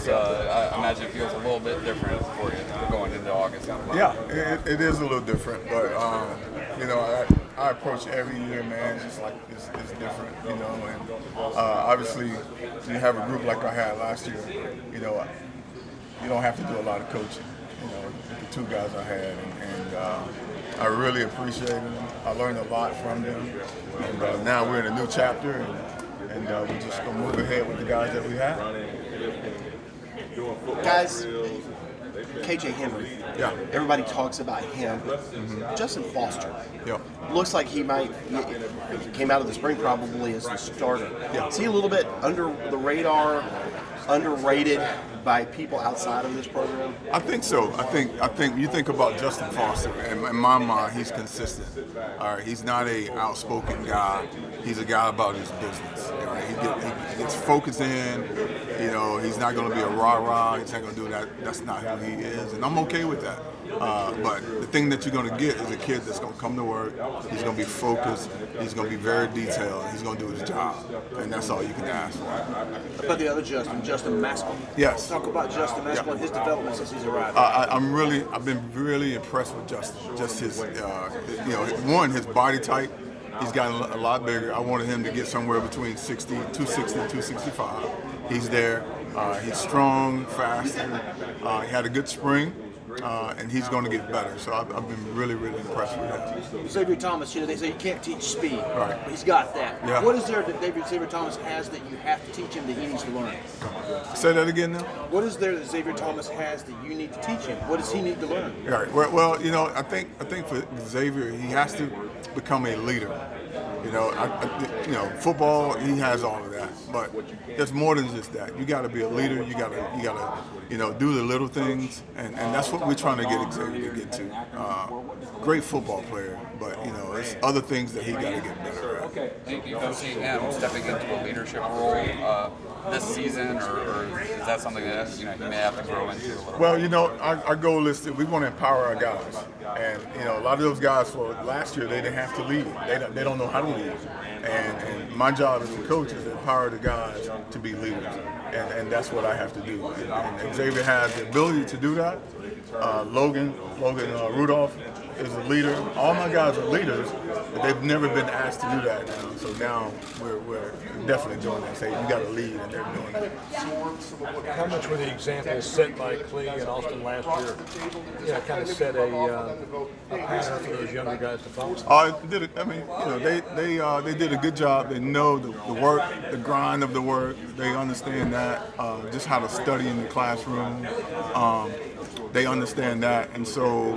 practice, I imagine it feels a little bit different for you going into August. Yeah, it is a little different, but I approach every year, man, just like it's different, and obviously you have a group like I had last year, you don't have to do a lot of coaching, with the two guys I had, and I really appreciate them. I learned a lot from them, and now we're in a new chapter, and we're just gonna move ahead with the guys that we have. Guys, KJ Henry. Yeah. Everybody talks about him. Justin Foster. Yeah. Looks like he came out of the spring probably as the starter. Yeah. Is he a little bit under the radar, underrated by people outside of this program? I think so. I think you think about Justin Foster, and in my mind, he's consistent. All right, he's not a outspoken guy. He's a guy about his business. All right? He gets focused in. He's not going to be a rah-rah. He's not going to do that. That's not who he is, and I'm okay with that. But the thing that you're going to get is a kid that's going to come to work. He's going to be focused. He's going to be very detailed. He's going to do his job, and that's all you can ask for. But the other Justin Maskell. Yes. Talk about Justin Maskell and his development since he's arrived. I've been really impressed with Justin. Just his, his body type. He's gotten a lot bigger. I wanted him to get somewhere between 260, 265. He's there. He's strong, fast. He had a good spring. And he's going to get better. So I've been really, really impressed with that. Xavier Thomas, they say you can't teach speed. Right. But he's got that. Yeah. What is there that Xavier Thomas has that you have to teach him that he needs to learn? Say that again now? What is there that Xavier Thomas has that you need to teach him? What does he need to learn? Right. Well, I think for Xavier, he has to become a leader. Football, he has all of that, but there's more than just that. You got to be a leader. You got to, do the little things, and that's what we're trying to get Xavier to get to. Great football player, but it's other things that he got to get better at. Do you foresee him stepping into a leadership role this season, or is that something that he may have to grow into a little? Well, our goal is we want to empower our guys, and a lot of those guys for last year they didn't have to lead. They don't know how to lead, and my job as a coach is to empower the guys to be leaders, and that's what I have to do. And Xavier has the ability to do that. Logan Rudolph is a leader. All my guys are leaders, but they've never been asked to do that now. So now we're definitely doing that. Say you got to lead, and they're doing it. How much were the examples set by Clee and Austin last year? Kind of set a pattern for those younger guys to follow. They did a good job. They know the work, the grind of the work. They understand that, just how to study in the classroom. They understand that, and so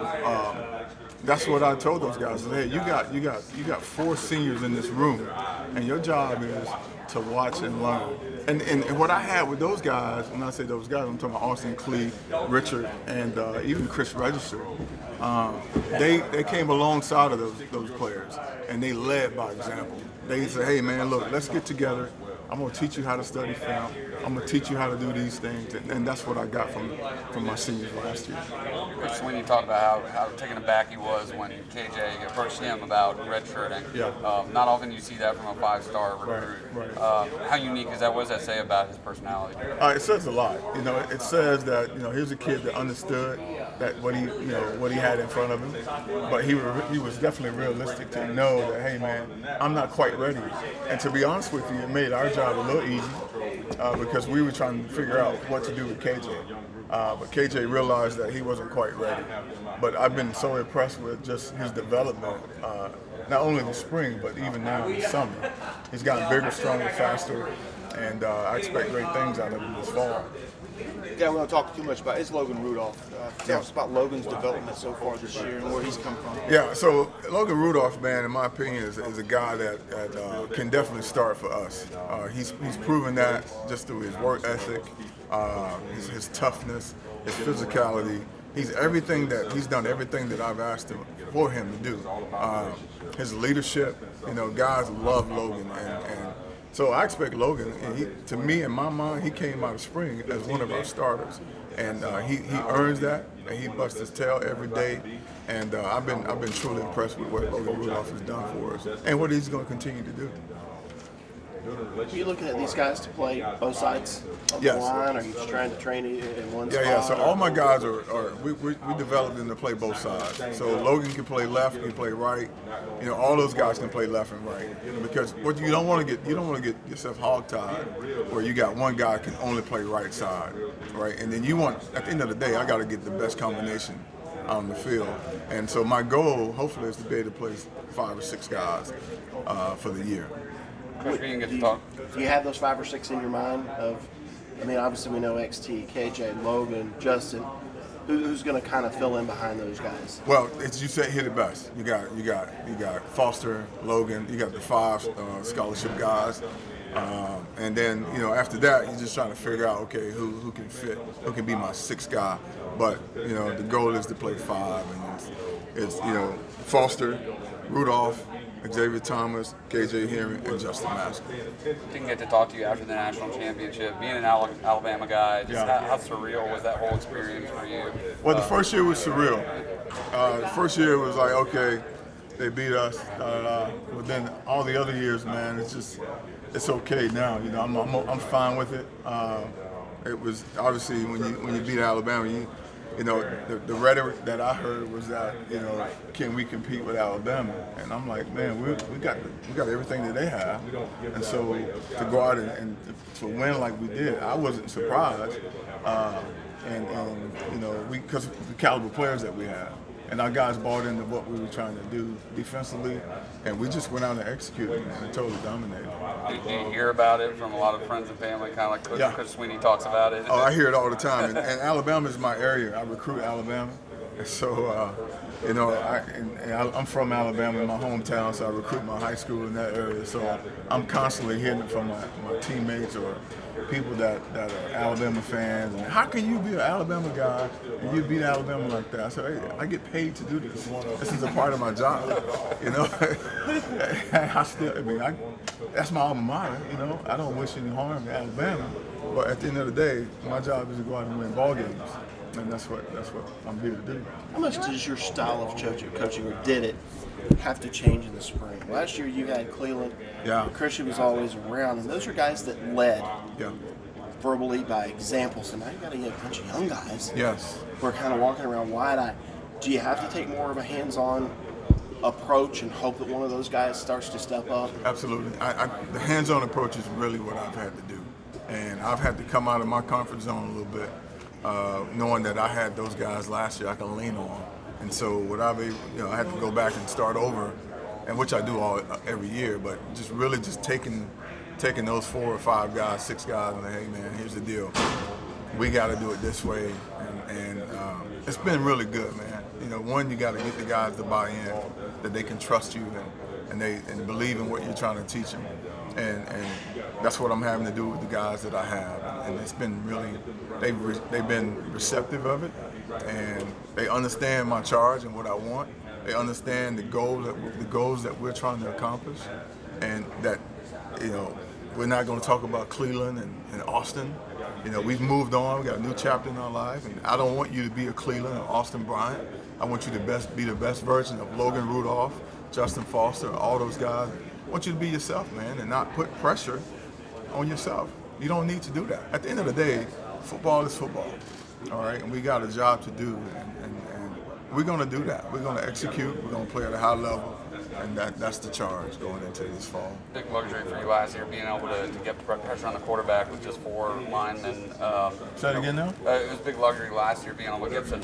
that's what I told those guys. Hey, you got 4 seniors in this room, and your job is to watch and learn. And what I had with those guys, when I say those guys, I'm talking about Austin, Clee, Richard, and even Chris Register. They came alongside of those players, and they led by example. They said, hey man, look, let's get together. I'm going to teach you how to study film. I'm going to teach you how to do these things, and that's what I got from my seniors last year. Coach Sweeney talked about how taken aback he was when KJ approached him about redshirting. Yeah. Not often you see that from a 5-star recruit. Right. How unique is that? What does that say about his personality? It says a lot. It says that here's a kid that understood that what he had in front of him, but he was definitely realistic to know that, hey man, I'm not quite ready. And to be honest with you, it made our job a little easy because we were trying to figure out what to do with KJ. But KJ realized that he wasn't quite ready. But I've been so impressed with just his development, not only in the spring, but even now in the summer. He's gotten bigger, stronger, faster, and I expect great things out of him this fall. Yeah, we don't talk too much about it. It's Logan Rudolph. Tell us about Logan's development so far this year and where he's come from. Yeah, so Logan Rudolph, man, in my opinion, is a guy that can definitely start for us. He's proven that just through his work ethic, his toughness, his physicality. He's done everything that I've asked him for him to do. His leadership, guys love Logan, and so I expect Logan. To me, in my mind, he came out of spring as one of our starters, and he earns that, and he busts his tail every day. And I've been truly impressed with what Logan Rudolph has done for us, and what he's going to continue to do. Are you looking at these guys to play both sides of Yes. the line, or are you just trying to train in one spot? Yeah. So all my guys we developed them to play both sides. So Logan can play left, he can play right. You know, all those guys can play left and right. Because what you don't want to get yourself hogtied where you got one guy can only play right side, right? And then you want, at the end of the day, I got to get the best combination on the field. And so my goal, hopefully, is to be able to play 5 or 6 guys for the year. Coach, we can get to talk. Do you have those 5 or 6 in your mind? I mean, obviously we know XT, KJ, Logan, Justin. Who's going to kind of fill in behind those guys? Well, as you said, hit it best. You got Foster, Logan. You got the 5 scholarship guys, and then after that, you're just trying to figure out who can fit, who can be my 6th guy. But the goal is to play 5, and it's Foster, Rudolph, Xavier Thomas, KJ Henry, and Justin Masker. Didn't get to talk to you after the national championship. Being an Alabama guy, just how surreal was that whole experience for you? Well, the first year was surreal. The first year was like, okay, they beat us, but then all the other years, man, it's okay now. I'm fine with it. It was obviously when you beat Alabama, the rhetoric that I heard was that can we compete with Alabama? And I'm like, man, we got everything that they have, and so to go out and to win like we did, I wasn't surprised, because of the caliber players that we have, and our guys bought into what we were trying to do defensively, and we just went out and executed and totally dominated. Do you hear about it from a lot of friends and family, kind of like Coach Sweeney talks about it? Oh, I hear it all the time, and Alabama is my area. I recruit Alabama, and so I'm from Alabama, my hometown, so I recruit my high school in that area. So I'm constantly hearing it from my teammates or people that are Alabama fans. And how can you be an Alabama guy and you beat Alabama like that? I said, hey, I get paid to do this. This is a part of my job, that's my alma mater. I don't wish any harm to Alabama, but at the end of the day, my job is to go out and win ball games, and that's what I'm here to do. How much does your style of coaching, or did it, have to change in the spring? Last year you had Cleveland. Yeah. Christian was always around, and those are guys that led Yeah. verbally by example. So now you got a bunch of young guys. Yes. Who are kind of walking around wide-eyed. Do you have to take more of a hands-on approach and hope that one of those guys starts to step up? Absolutely. The hands-on approach is really what I've had to do, and I've had to come out of my comfort zone a little bit, knowing that I had those guys last year I can lean on, and so what I had to go back and start over, and which I do every year, but just taking those 4 or 5 guys, 6 guys, and hey man, here's the deal, we got to do it this way, and it's been really good, man. One, you got to get the guys to buy in, that they can trust you and believe in what you're trying to teach them, and that's what I'm having to do with the guys that I have, and it's been really, they've been receptive of it, and they understand my charge and what I want. They understand the goals that we're trying to accomplish, and that we're not going to talk about Cleveland and Austin. We've moved on. We got a new chapter in our life, and I don't want you to be a Cleveland or Austin Bryant. I want you to be the best version of Logan Rudolph, Justin Foster, all those guys. I want you to be yourself, man, and not put pressure on yourself. You don't need to do that. At the end of the day, football is football, all right? And we got a job to do, and we're going to do that. We're going to execute. We're going to play at a high level. And that's the charge going into this fall. Big luxury for you last year, being able to get pressure on the quarterback with just 4 linemen. Say that again now? It was a big luxury last year, being able to get such